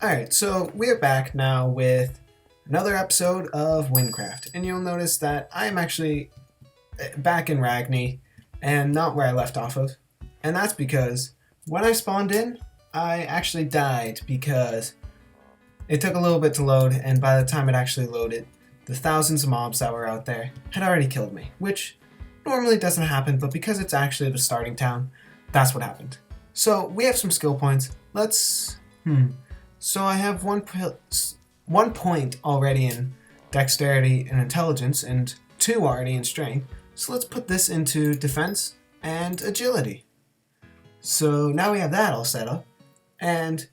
Alright, so we're back now with another episode of Wynncraft, and you'll notice that I'm actually back in Ragni and not where I left off of. And that's because when I spawned in, I actually died because it took a little bit to load, and by the time it actually loaded, the thousands of mobs that were out there had already killed me, which normally doesn't happen, but because it's actually the starting town, that's what happened. So we have some skill points. So I have one point already in dexterity and intelligence, and 2 already in strength. So let's put this into defense and agility. So now we have that all set up, and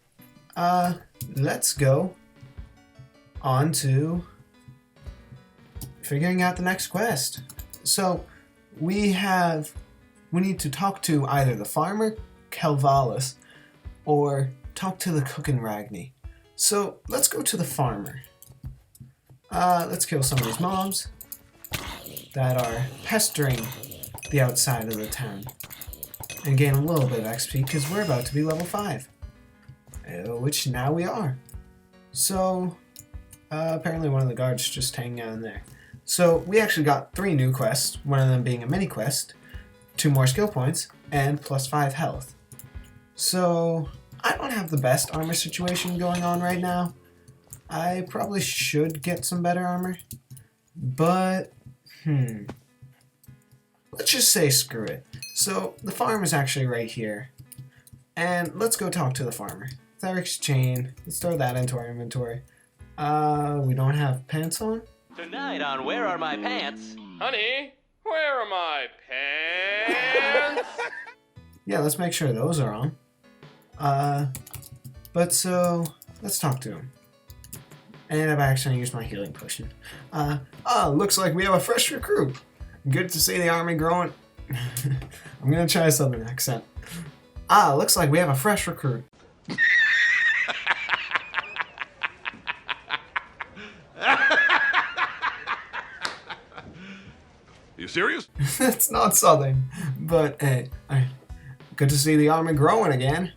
let's go on to figuring out the next quest. So we need to talk to either the farmer, Kelvalis, or talk to the cook in Ragni. So let's go to the farmer. Let's kill some of these mobs that are pestering the outside of the town and gain a little bit of XP because we're about to be level 5, which now we are. So apparently one of the guards just hanging out in there. So we actually got 3 new quests, one of them being a mini quest, 2 more skill points, and plus 5 health. So I don't have the best armor situation going on right now. I probably should get some better armor, but let's just say screw it. So the farm is actually right here, and let's go talk to the farmer. Theric's chain, let's throw that into our inventory. We don't have pants on? Tonight on Where Are My Pants? Honey, where are my pants? Yeah, let's make sure those are on. But so, let's talk to him. And I've actually used my healing potion. Looks like we have a fresh recruit. Good to see the army growing. I'm gonna try a southern accent. Looks like we have a fresh recruit. You serious? It's not southern, but hey, good to see the army growing again.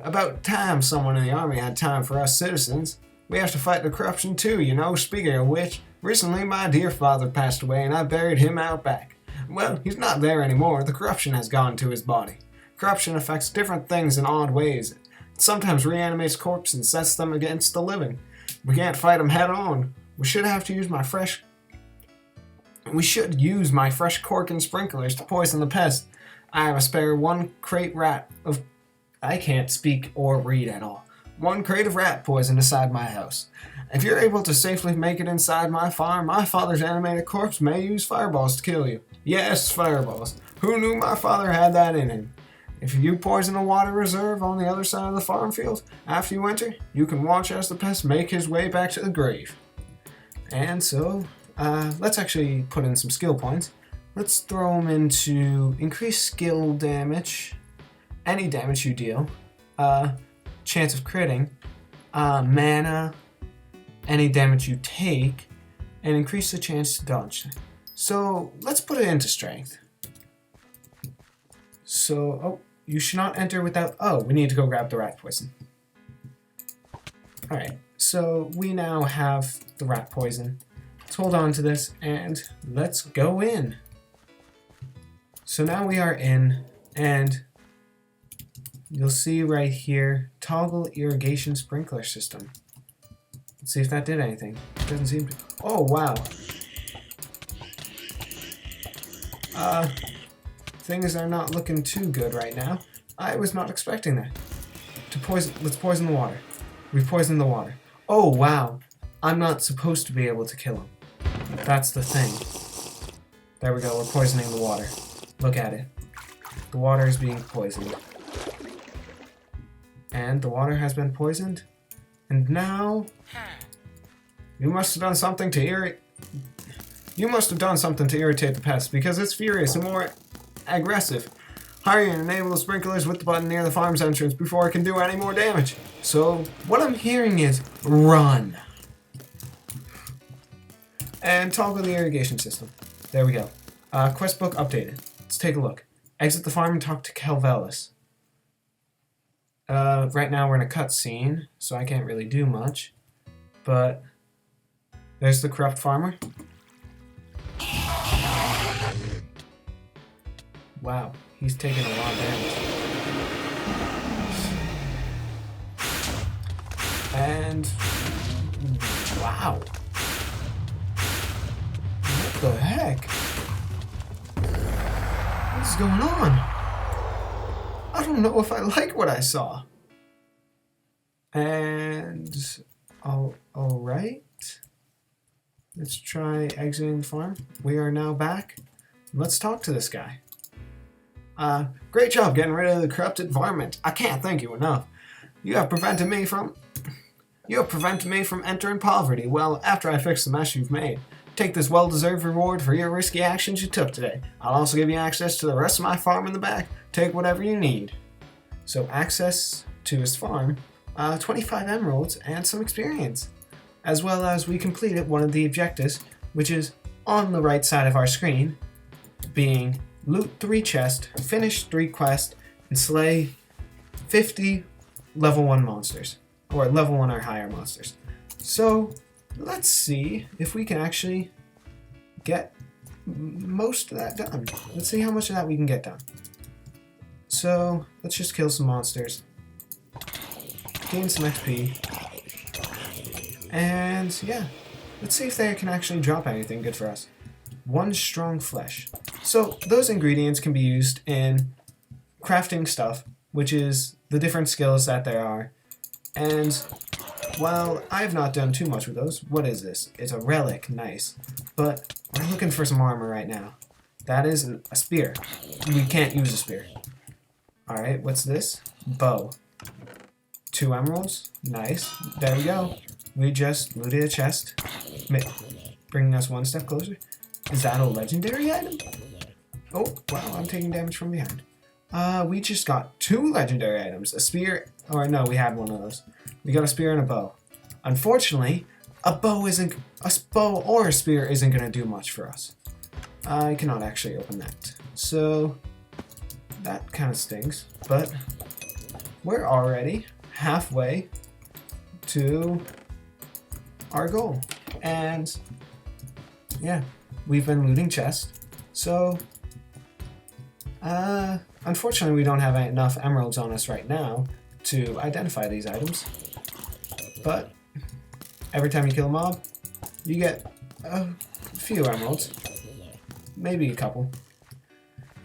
About time someone in the army had time for us citizens. We have to fight the corruption too, you know. Speaking of which, recently my dear father passed away and I buried him out back. Well, he's not there anymore. The corruption has gone to his body. Corruption affects different things in odd ways. It sometimes reanimates corpses and sets them against the living. We can't fight them head on. We should use my fresh cork and sprinklers to poison the pest. I have a spare 1 crate rat of... I can't speak or read at all. 1 crate of rat poison inside my house. If you're able to safely make it inside my farm, my father's animated corpse may use fireballs to kill you. Yes, fireballs. Who knew my father had that in him? If you poison a water reserve on the other side of the farm field, after you enter, you can watch as the pest make his way back to the grave. And so, let's actually put in some skill points. Let's throw them into increased skill damage, any damage you deal, chance of critting, mana, any damage you take, and increase the chance to dodge. So let's put it into strength. So, you should not enter without... we need to go grab the rat poison. Alright, so we now have the rat poison. Let's hold on to this, and let's go in. So now we are in, and you'll see right here, toggle irrigation sprinkler system. Let's see if that did anything. It doesn't seem to... Oh, wow. Things are not looking too good right now. I was not expecting that. Let's poison the water. We've poisoned the water. Oh, wow. I'm not supposed to be able to kill him. That's the thing. There we go, we're poisoning the water. Look at it. The water is being poisoned. And the water has been poisoned. And now... You must have done something to irritate the pest, because it's furious and more aggressive. Hurry and enable the sprinklers with the button near the farm's entrance before it can do any more damage. So, what I'm hearing is, run. And toggle the irrigation system. There we go. Quest book updated. Let's take a look. Exit the farm and talk to Kelvalis. Right now we're in a cutscene, so I can't really do much. But there's the corrupt farmer. Wow, he's taking a lot of damage. And wow. What the heck? What is going on? I don't know if I like what I saw. And alright. Let's try exiting the farm. We are now back. Let's talk to this guy. Great job getting rid of the corrupted varmint. I can't thank you enough. You have prevented me from entering poverty. Well, after I fix the mess you've made, take this well-deserved reward for your risky actions you took today. I'll also give you access to the rest of my farm in the back. Take whatever you need. So access to his farm, 25 emeralds and some experience. As well as we completed one of the objectives, which is on the right side of our screen, being loot 3 chests, finish 3 quests, and slay 50 level 1 monsters. Or level 1 or higher monsters. So, let's see if we can actually get most of that done. Let's see how much of that we can get done. So, let's just kill some monsters. Gain some XP. And, yeah. Let's see if they can actually drop anything good for us. 1 strong flesh. So, those ingredients can be used in crafting stuff, which is the different skills that there are. And while I've not done too much with those, what is this? It's a relic, nice. But we're looking for some armor right now. That is a spear. We can't use a spear. Alright, what's this? Bow. 2 emeralds, nice. There we go. We just looted a chest, bringing us 1 step closer. Is that a legendary item? Oh, wow, I'm taking damage from behind. We just got 2 legendary items. A spear, or no, we had one of those. We got a spear and a bow. Unfortunately, a bow or a spear isn't going to do much for us. I cannot actually open that. So, that kind of stinks. But, we're already halfway to our goal. And, yeah, we've been looting chests. So, unfortunately, we don't have enough emeralds on us right now to identify these items. But every time you kill a mob, you get a few emeralds. Maybe a couple.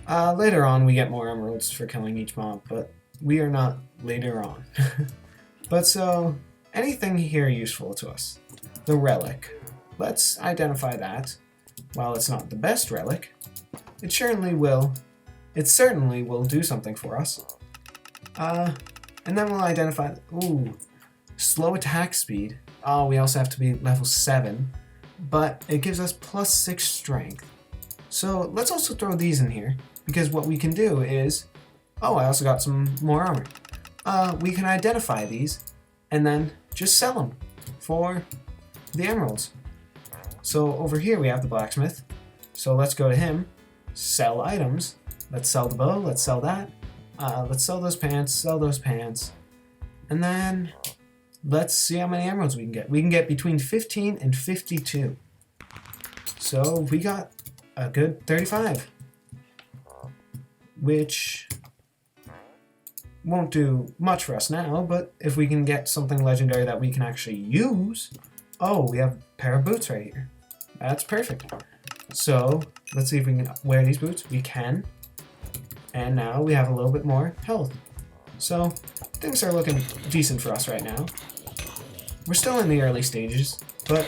Later on, we get more emeralds for killing each mob, but we are not later on. But so, anything here useful to us? The relic. Let's identify that. While it's not the best relic, it certainly will do something for us. And then we'll identify, slow attack speed. Oh, we also have to be level 7, but it gives us plus 6 strength. So let's also throw these in here, because what we can do is, I also got some more armor. We can identify these, and then just sell them for the emeralds. So over here we have the blacksmith. So let's go to him, sell items. Let's sell the bow, let's sell that. Let's sell those pants, and then let's see how many emeralds we can get. We can get between 15 and 52. So we got a good 35, which won't do much for us now, but if we can get something legendary that we can actually use, we have a pair of boots right here. That's perfect. So let's see if we can wear these boots. We can. And now we have a little bit more health. So, things are looking decent for us right now. We're still in the early stages, but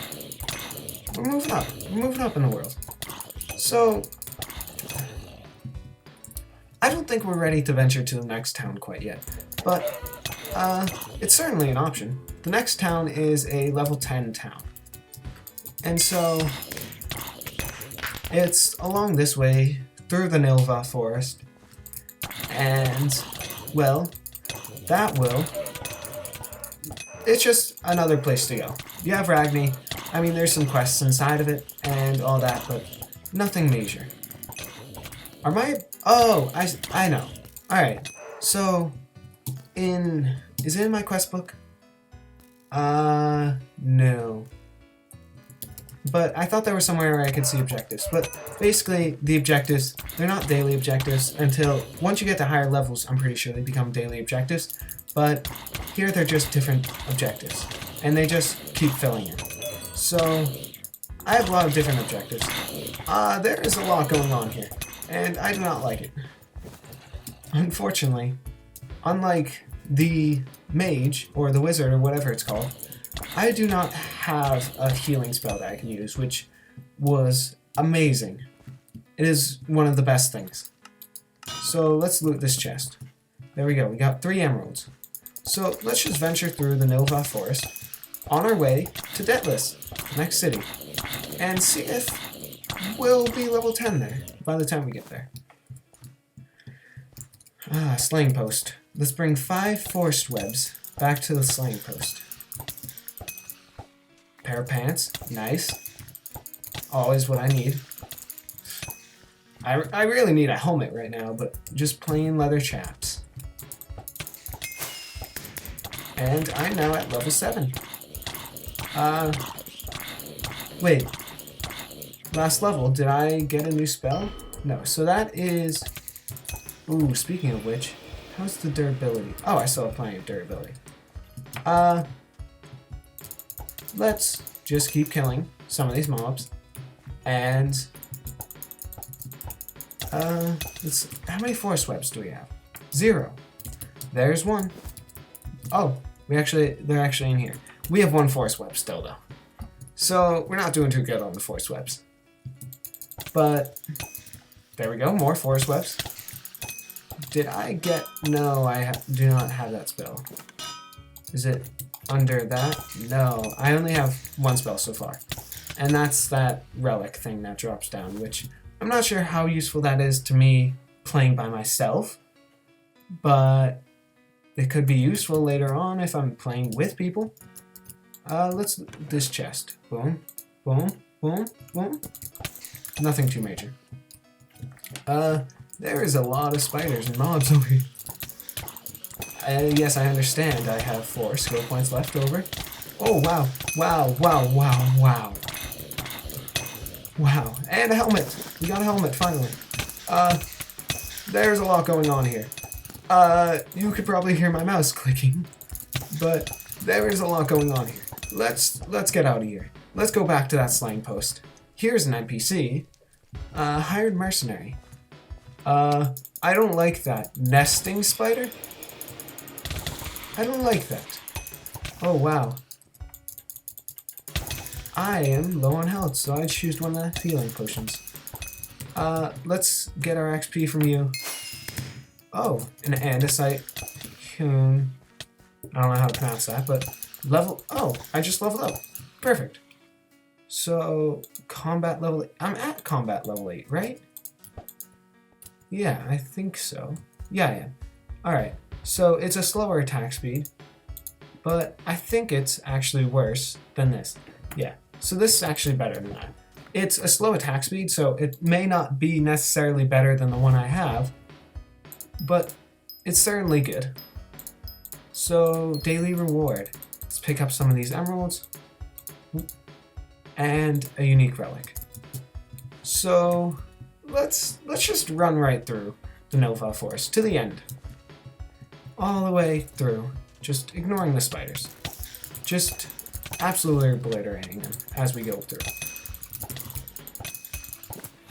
we're moving up. We're moving up in the world. So, I don't think we're ready to venture to the next town quite yet, but it's certainly an option. The next town is a level 10 town. And so, it's along this way, through the Nilva forest. And, well, it's just another place to go. You have Ragni, I mean there's some quests inside of it and all that, but nothing major. I know. Alright, so Is it in my quest book? No. But I thought there was somewhere where I could see objectives. But basically, the objectives, they're not daily objectives until, once you get to higher levels, I'm pretty sure they become daily objectives. But here they're just different objectives. And they just keep filling in. So, I have a lot of different objectives. There is a lot going on here. And I do not like it. Unfortunately, unlike the mage, or the wizard, or whatever it's called, I do not have a healing spell that I can use, which was amazing. It is one of the best things. So let's loot this chest. There we go, we got 3 emeralds. So let's just venture through the Nova Forest on our way to Detlas, next city, and see if we'll be level 10 there by the time we get there. Slaying post. Let's bring 5 forest webs back to the slaying post. Pair of pants. Nice. Always what I need. I really need a helmet right now, but just plain leather chaps. And I'm now at level 7. Wait. Last level, did I get a new spell? No, so that is... Ooh, speaking of which, how's the durability? Oh, I still have plenty of durability. Let's just keep killing some of these mobs. And, how many forest webs do we have? 0. There's 1. Oh, they're actually in here. We have 1 forest web still, though. So, we're not doing too good on the forest webs. But, there we go, more forest webs. Did I get... No, I do not have that spell. Is it under that? No, I only have 1 spell so far. And that's that relic thing that drops down, which I'm not sure how useful that is to me playing by myself. But it could be useful later on if I'm playing with people. Let's... This chest. Boom, boom, boom, boom. Nothing too major. There is a lot of spiders and mobs over here. Yes, I understand. I have 4 skill points left over. Oh, wow. Wow, wow, wow, wow. Wow. And a helmet. We got a helmet, finally. There's a lot going on here. You could probably hear my mouse clicking. But there is a lot going on here. Let's get out of here. Let's go back to that slaying post. Here's an NPC. Hired mercenary. I don't like that. Nesting spider? I don't like that. Oh, wow. I am low on health, so I choose one of the healing potions. Let's get our XP from you. Oh, an andesite. I don't know how to pronounce that, but level... Oh, I just leveled up. Perfect. So, combat level... I'm at combat level 8, right? Yeah, I think so. Yeah, I am. Alright, so it's a slower attack speed, but I think it's actually worse than this. Yeah, so this is actually better than that. It's a slow attack speed, so it may not be necessarily better than the one I have, but it's certainly good. So, daily reward. Let's pick up some of these emeralds, and a unique relic. So... Let's just run right through the Nova Forest to the end. All the way through, just ignoring the spiders. Just absolutely obliterating them as we go through.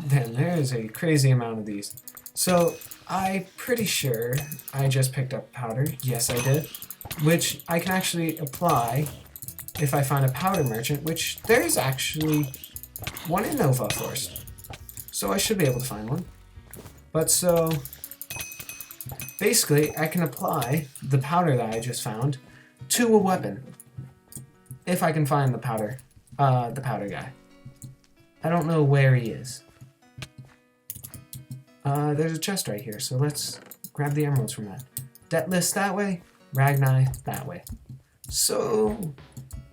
Then there is a crazy amount of these. So I'm pretty sure I just picked up powder. Yes, I did. Which I can actually apply if I find a powder merchant, which there is actually one in Nova Forest. So I should be able to find one. But so, basically, I can apply the powder that I just found to a weapon. If I can find the powder guy. I don't know where he is. There's a chest right here, so let's grab the emeralds from that. Detlas that way, Ragni that way. So,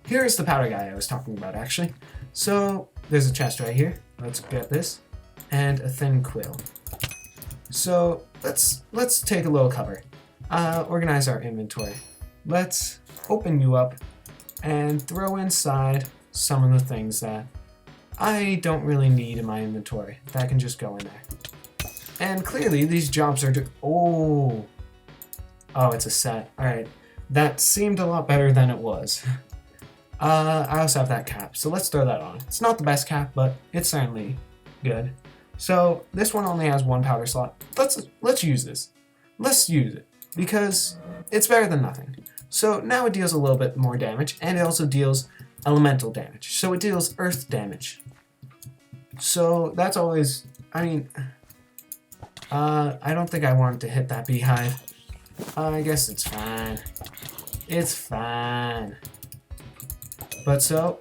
here's the powder guy I was talking about, actually. So, there's a chest right here. Let's get this. And a thin quill. So let's take a little cover. organize our inventory. Let's open you up and throw inside some of the things that I don't really need in my inventory. That can just go in there. And clearly these jobs are oh, it's a set. Alright, that seemed a lot better than it was. I also have that cap, so let's throw that on. It's not the best cap, but it's certainly good. So this one only has one powder slot. Let's use this. Let's use it, because it's better than nothing. So now it deals a little bit more damage, and it also deals elemental damage. So it deals earth damage. So that's always, I mean, I don't think I wanted to hit that beehive. I guess it's fine. It's fine. But so,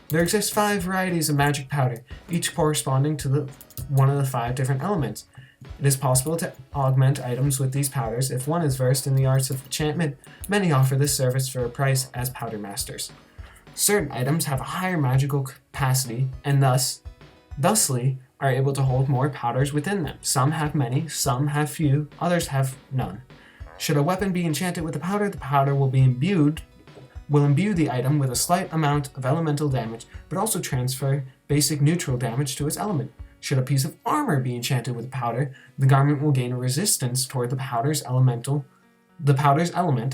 there exist 5 varieties of magic powder, each corresponding to one of the 5 different elements. It is possible to augment items with these powders if one is versed in the arts of enchantment. Many offer this service for a price as powder masters. Certain items have a higher magical capacity and thusly are able to hold more powders within them. Some have many, some have few, others have none. Should a weapon be enchanted with a powder, the powder will imbue the item with a slight amount of elemental damage, but also transfer basic neutral damage to its element. Should a piece of armor be enchanted with a powder, the garment will gain a resistance toward the powder's element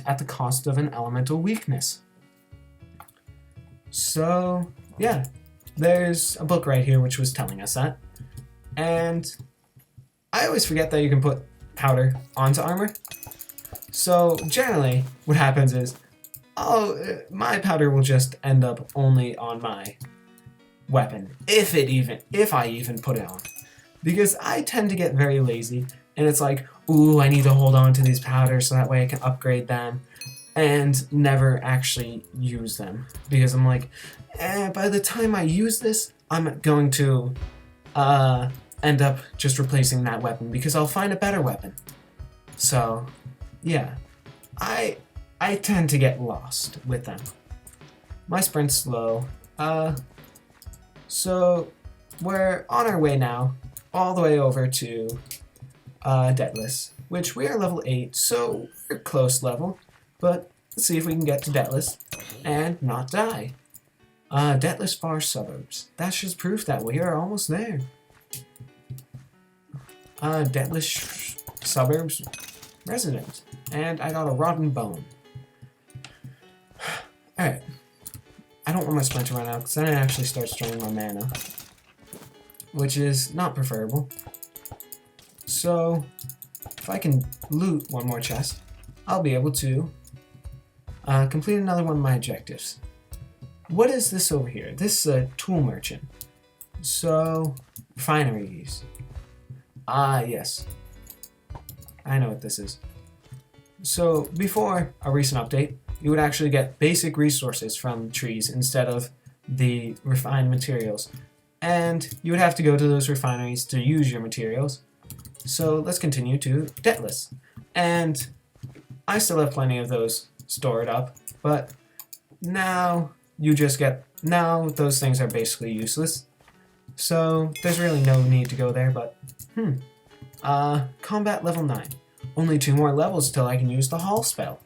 at the cost of an elemental weakness. So, yeah, there's a book right here which was telling us that. And I always forget that you can put powder onto armor. So generally, what happens is, my powder will just end up only on my weapon, if I even put it on. Because I tend to get very lazy, and it's like, ooh, I need to hold on to these powders so that way I can upgrade them, and never actually use them. Because I'm like, by the time I use this, I'm going to end up just replacing that weapon, because I'll find a better weapon. So, yeah, I tend to get lost with them. My sprint's slow. So we're on our way now, all the way over to Detlas, which we are level 8, so we're close level. But let's see if we can get to Detlas and not die. Detlas far suburbs. That's just proof that we are almost there. Detlas suburbs resident. And I got a rotten bone. Alright. I don't want my sprint to run out, because then it actually starts draining my mana. Which is not preferable. So, if I can loot one more chest, I'll be able to complete another one of my objectives. What is this over here? This is a tool merchant. So, refineries. Yes. I know what this is. So, before a recent update, you would actually get basic resources from trees instead of the refined materials. And you would have to go to those refineries to use your materials. So let's continue to Detlas. And I still have plenty of those stored up, but now those things are basically useless. So there's really no need to go there, but combat level 9. Only 2 more levels till I can use the Hall spell.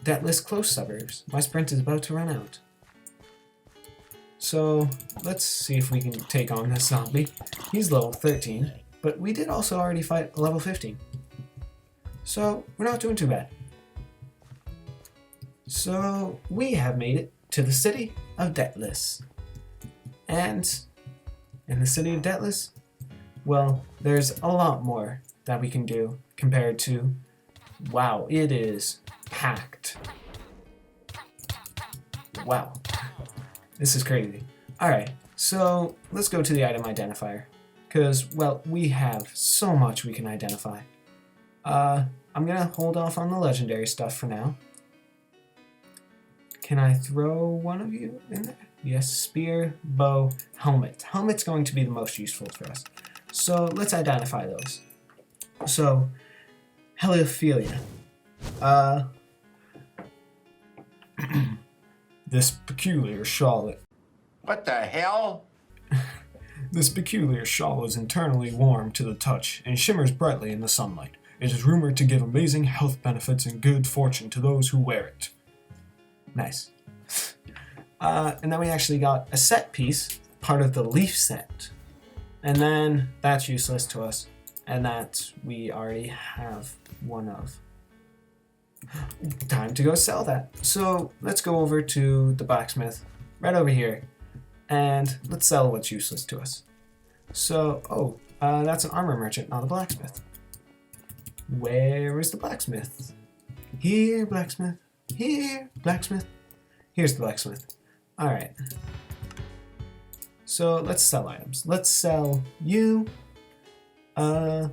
Detlas close suburbs. My sprint is about to run out. So let's see if we can take on this zombie. He's level 13, but we did also already fight a level 15. So we're not doing too bad. So we have made it to the city of Detlas. And in the city of Detlas, well, there's a lot more that we can do compared to, wow, it is packed. Wow. This is crazy. Alright, so let's go to the item identifier. Because, well, we have so much we can identify. I'm gonna hold off on the legendary stuff for now. Can I throw one of you in there? Yes, spear, bow, helmet. Helmet's going to be the most useful for us. So let's identify those. So, heliophilia. This peculiar shawl. What the hell? This peculiar shawl is internally warm to the touch and shimmers brightly in the sunlight. It is rumored to give amazing health benefits and good fortune to those who wear it. Nice. And then we actually got a set piece, part of the leaf set. And then that's useless to us. And that we already have one of. Time to go sell that. So let's go over to the blacksmith right over here. And let's sell what's useless to us. So, that's an armor merchant, not a blacksmith. Where is the blacksmith? Here, blacksmith. Here, blacksmith. Here's the blacksmith. Alright. So let's sell items. Let's sell you. You.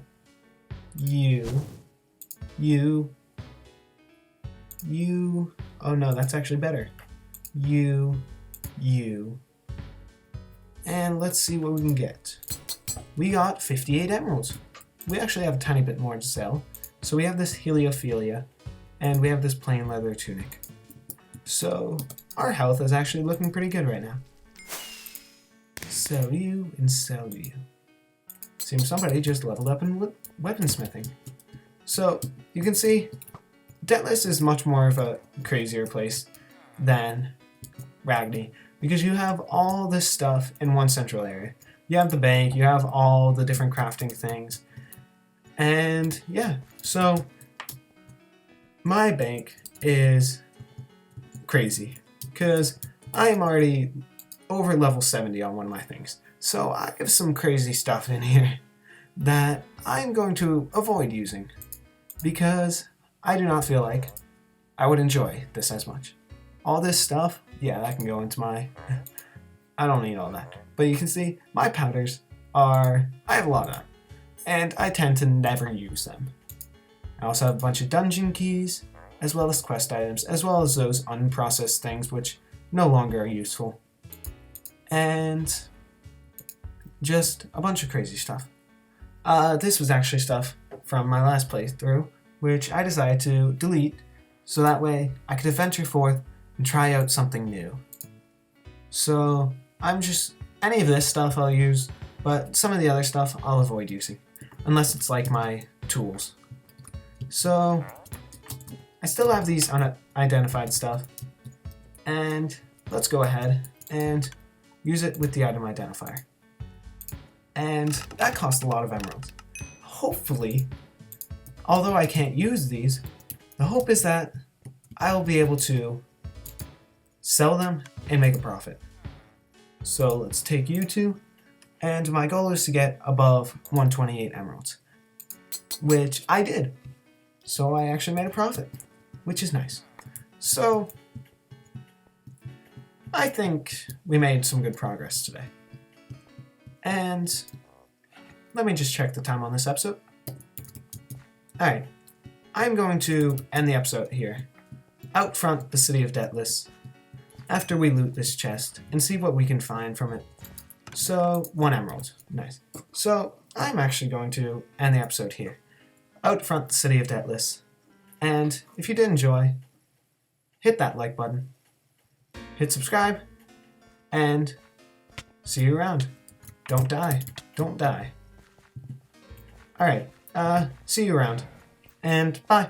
Oh no, that's actually better. You. And let's see what we can get. We got 58 emeralds. We actually have a tiny bit more to sell. So we have this Heliophilia, and we have this plain leather tunic. So our health is actually looking pretty good right now. Sell you and sell you. Seems somebody just leveled up in weaponsmithing. So you can see Detlas is much more of a crazier place than Ragney, because you have all this stuff in one central area. You have the bank, you have all the different crafting things, and yeah, so my bank is crazy because I'm already over level 70 on one of my things. So I have some crazy stuff in here that I'm going to avoid using because I do not feel like I would enjoy this as much. All this stuff, yeah, that can go into my... I don't need all that. But you can see my powders are... I have a lot of them. And I tend to never use them. I also have a bunch of dungeon keys, as well as quest items, as well as those unprocessed things which no longer are useful. And just a bunch of crazy stuff. This was actually stuff from my last playthrough, which I decided to delete so that way I could venture forth and try out something new. So any of this stuff I'll use, but some of the other stuff I'll avoid using, unless it's like my tools. So I still have these unidentified stuff, and let's go ahead and use it with the item identifier. And that cost a lot of emeralds. Hopefully, although I can't use these, the hope is that I'll be able to sell them and make a profit. So let's take you two, and my goal is to get above 128 emeralds, which I did. So I actually made a profit, which is nice. So I think we made some good progress today. And let me just check the time on this episode. Alright, I'm going to end the episode here, out front the city of Detlas, after we loot this chest and see what we can find from it. So, 1 emerald. Nice. So, I'm actually going to end the episode here, out front the city of Detlas. And if you did enjoy, hit that like button, hit subscribe, and see you around. Don't die. Don't die. Alright, see you around. And bye.